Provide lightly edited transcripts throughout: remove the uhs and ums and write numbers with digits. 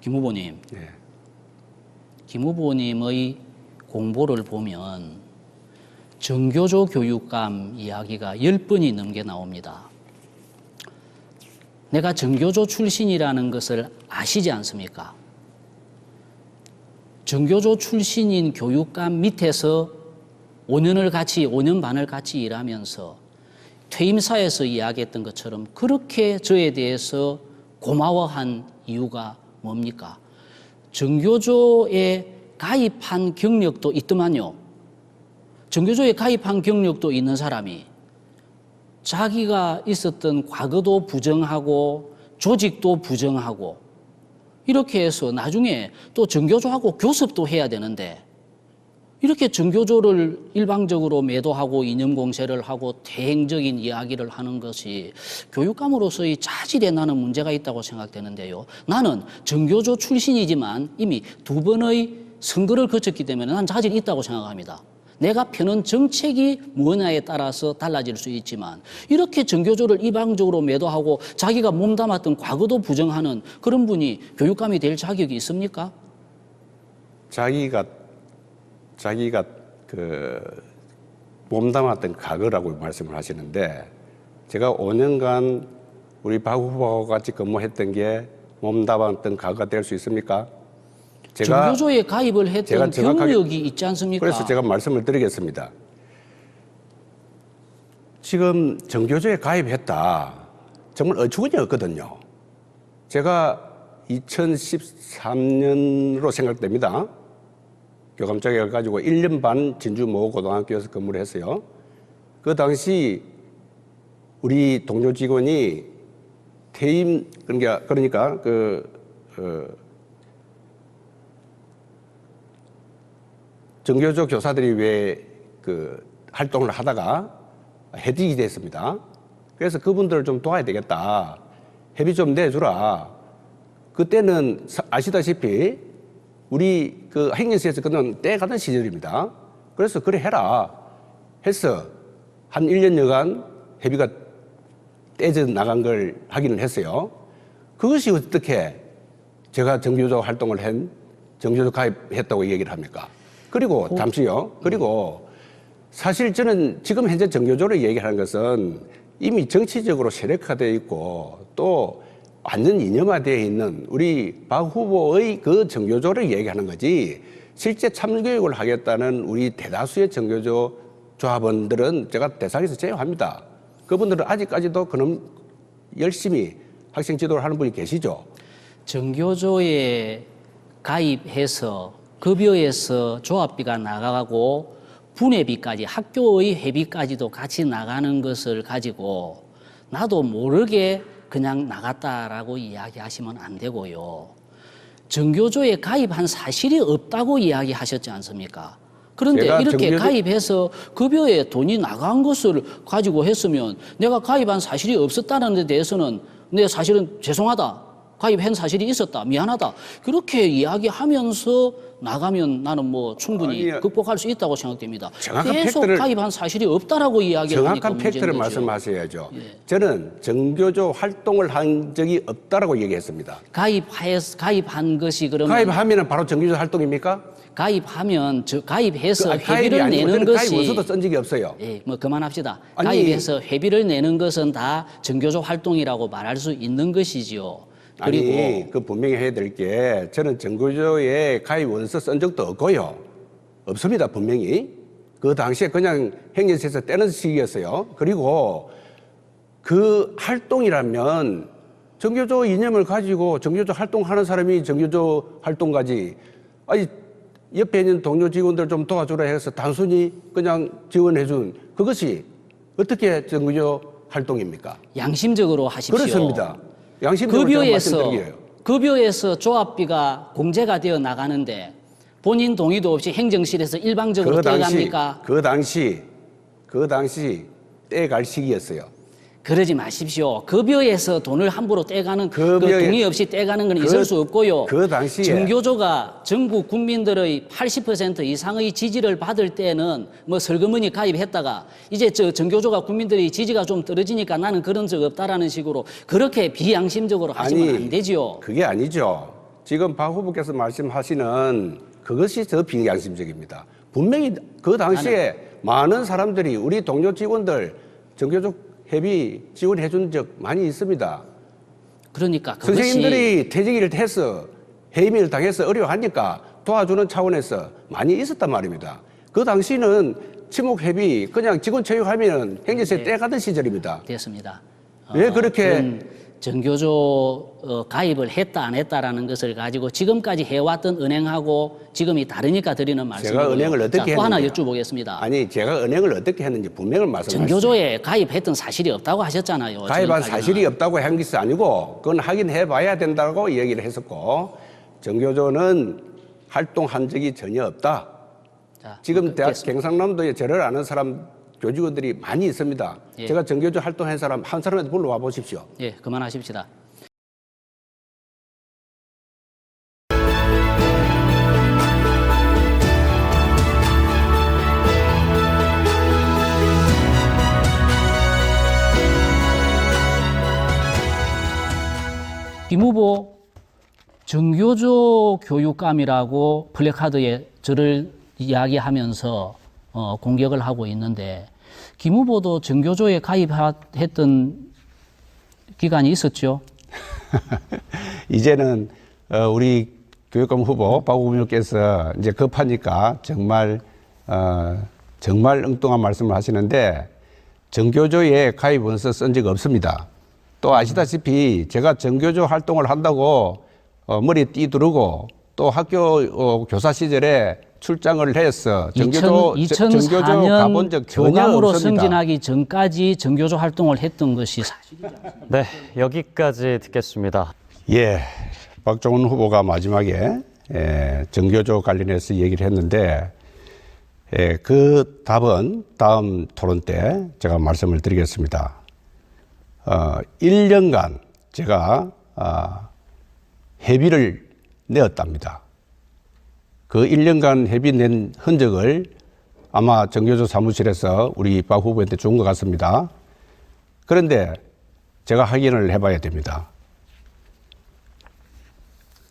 김 후보님, 예. 김 후보님의 공보를 보면 정교조 교육감 이야기가 10번이 넘게 나옵니다. 내가 정교조 출신이라는 것을 아시지 않습니까? 정교조 출신인 교육감 밑에서 5년 반을 같이 일하면서 퇴임사에서 이야기했던 것처럼 그렇게 저에 대해서 고마워한 이유가 뭡니까? 정교조에 가입한 경력도 있더만요. 정교조에 가입한 경력도 있는 사람이 자기가 있었던 과거도 부정하고 조직도 부정하고 이렇게 해서 나중에 또 정교조하고 교섭도 해야 되는데 이렇게 정교조를 일방적으로 매도하고 이념 공세를 하고 대행적인 이야기를 하는 것이 교육감으로서의 자질에 나는 문제가 있다고 생각되는데요. 나는 정교조 출신이지만 이미 2번의 선거를 거쳤기 때문에 난 자질이 있다고 생각합니다. 내가 펴는 정책이 뭐냐에 따라서 달라질 수 있지만 이렇게 정교조를 일방적으로 매도하고 자기가 몸담았던 과거도 부정하는 그런 분이 교육감이 될 자격이 있습니까? 자기가 몸담았던 과거라고 말씀을 하시는데 제가 5년간 우리 박 후보와 같이 근무했던 게 몸담았던 과거가 될 수 있습니까? 정교조에 가입을 했던 경력이 있지 않습니까? 그래서 제가 말씀을 드리겠습니다. 지금 정교조에 가입했다. 정말 어처구니 없거든요. 제가 2013년으로 생각됩니다. 교감장애 가지고 1년 반 진주 모고등학교에서 근무를 했어요. 그 당시 우리 동료 직원이 퇴임 그러니까 정교조 교사들이 왜 활동을 하다가 해직이 됐습니다. 그래서 그분들을 좀 도와야 되겠다. 회비 좀 내주라. 그때는 아시다시피 우리 행정시에서 그는 떼가던 시절입니다. 그래서 그래 해라 해서 한 1년여간 회비가 떼져 나간 걸 확인을 했어요. 그것이 어떻게 제가 정교조 활동을 한 정교조 가입했다고 얘기를 합니까? 그리고 잠시요. 그리고 사실 저는 지금 현재 정교조를 얘기하는 것은 이미 정치적으로 세력화되어 있고 또 완전 이념화되어 있는 우리 박 후보의 그 정교조를 얘기하는 거지 실제 참교육을 하겠다는 우리 대다수의 정교조 조합원들은 제가 대상에서 제외합니다. 그분들은 아직까지도 그놈 열심히 학생 지도를 하는 분이 계시죠. 정교조에 가입해서 급여에서 조합비가 나가고 분회비까지 학교의 회비까지도 같이 나가는 것을 가지고 나도 모르게 그냥 나갔다라고 이야기하시면 안 되고요. 정교조에 가입한 사실이 없다고 이야기하셨지 않습니까? 그런데 이렇게 가입해서 급여에 돈이 나간 것을 가지고 했으면 내가 가입한 사실이 없었다는 데 대해서는 내가 사실은 죄송하다. 가입한 사실이 있었다. 미안하다. 그렇게 이야기하면서 나가면 나는 뭐 충분히 극복할 수 있다고 생각됩니다. 계속 가입한 사입이 없다라고 이야기하니까 정확한 팩트를 말씀하셔야죠. 예. 저는 정교조 활동을 한 적이 없다라고 얘기했습니다. 가입한 것이 그러면 가입하면 바로 정교조 활동입니까? 가입해서 회비를 내는 것이 가입 원서도 쓴 적이 없어요. 예, 뭐 그만합시다. 가입해서 회비를 내는 것은 다 정교조 활동이라고 말할 수 있는 것이지요. 아니, 그 분명히 해야 될 게 저는 정교조에 가입 원서 쓴 적도 없고요. 없습니다, 분명히. 그 당시에 그냥 행정시에서 떼는 시기였어요. 그리고 그 활동이라면 정교조 이념을 가지고 정교조 활동하는 사람이 정교조 활동가지. 아니, 옆에 있는 동료 직원들 좀 도와주라 해서 단순히 그냥 지원해준 그것이 어떻게 정교조 활동입니까? 양심적으로 하십시오. 그렇습니다. 급여에서 조합비가 공제가 되어 나가는데 본인 동의도 없이 행정실에서 일방적으로 떼갑니까? 그 당시 떼갈 시기였어요. 그러지 마십시오. 급여에서 돈을 함부로 떼가는 그 동의 없이 떼가는 건 있을 수 없고요. 그 당시에 정교조가 전국 국민들의 80% 이상의 지지를 받을 때는 뭐 설거머니 가입했다가 이제 정교조가 국민들의 지지가 좀 떨어지니까 나는 그런 적 없다라는 식으로 그렇게 비양심적으로 하시면 안 되지요. 그게 아니죠. 지금 박 후보께서 말씀하시는 그것이 더 비양심적입니다. 분명히 그 당시에 많은 사람들이 우리 동료 직원들 정교조 협의 지원해 준 적 많이 있습니다. 그러니까 그것이 선생님들이 퇴직을 해서 해임을 당해서 어려워하니까 도와주는 차원에서 많이 있었단 말입니다. 그 당시는 친목협의 그냥 직원 채용하면 행정세 떼가던 시절입니다. 됐습니다. 왜 그렇게 그런 정교조 가입을 했다 안 했다라는 것을 가지고 지금까지 해왔던 은행하고 지금이 다르니까 드리는 말씀이고요. 제가 은행을 어떻게 또 하나 했는데요? 여쭤보겠습니다. 아니 제가 은행을 어떻게 했는지 분명히 말씀하시죠. 정교조에 가입했던 사실이 없다고 하셨잖아요. 가입한 지금까지는. 사실이 없다고 한 것이 아니고 그건 확인해 봐야 된다고 얘기를 했었고 정교조는 활동한 적이 전혀 없다. 자, 지금 대학 듣겠습니다. 경상남도에 저를 아는 사람 교직원들이 많이 있습니다. 예. 제가 정교조 활동한 사람 한 사람한테 불러와 보십시오. 예, 그만하십시다. 김 후보 정교조 교육감이라고 플래카드에 저를 이야기하면서 공격을 하고 있는데 김 후보도 정교조에 가입했던 기간이 있었죠. 이제는 우리 교육감 후보 박 후보님께서 이제 급하니까 정말 엉뚱한 말씀을 하시는데 정교조에 가입 원서 쓴 적 없습니다. 또 아시다시피 제가 정교조 활동을 한다고 머리에 띠두르고 또 학교 교사 시절에 출장을 해서 정교조 2004년 가본 적 전혀 교감으로 없습니다. 승진하기 전까지 정교조 활동을 했던 것이 사실이죠. 네, 여기까지 듣겠습니다. 예, 박종훈 후보가 마지막에 정교조 관련해서 얘기를 했는데 그 답은 다음 토론 때 제가 말씀을 드리겠습니다. 1년간 제가 회비를 내었답니다. 그 1년간 회비 낸 흔적을 아마 정교조 사무실에서 우리 박 후보한테 준 것 같습니다. 그런데 제가 확인을 해봐야 됩니다.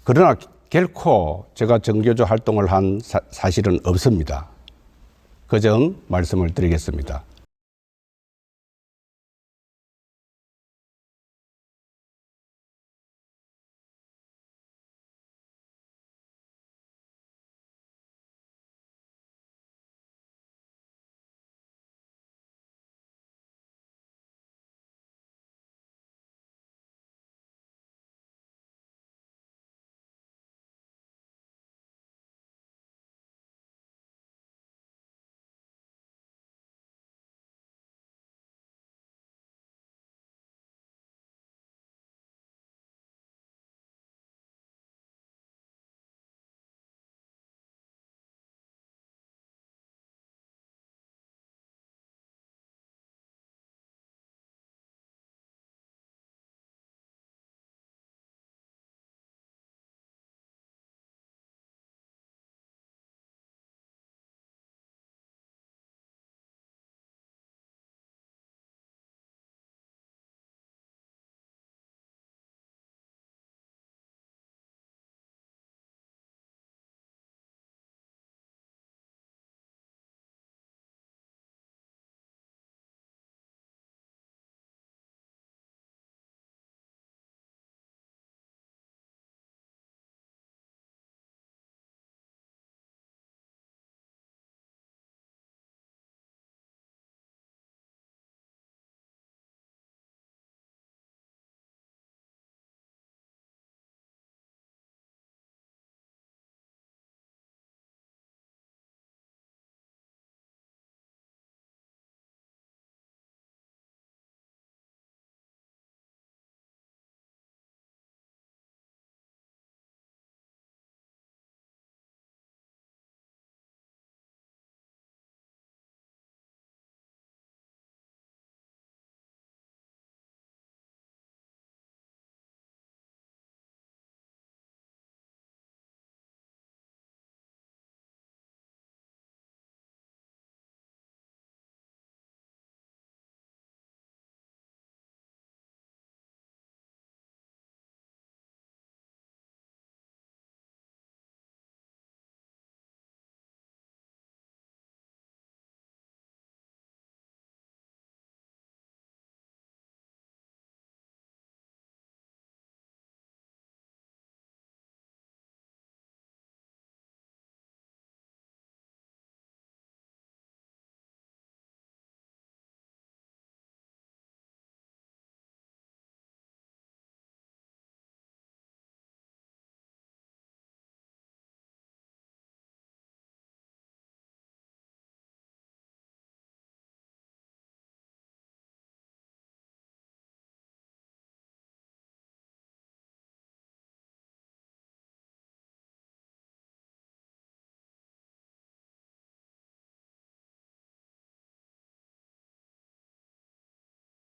그러나 결코 제가 정교조 활동을 한 사실은 없습니다. 그 점 말씀을 드리겠습니다.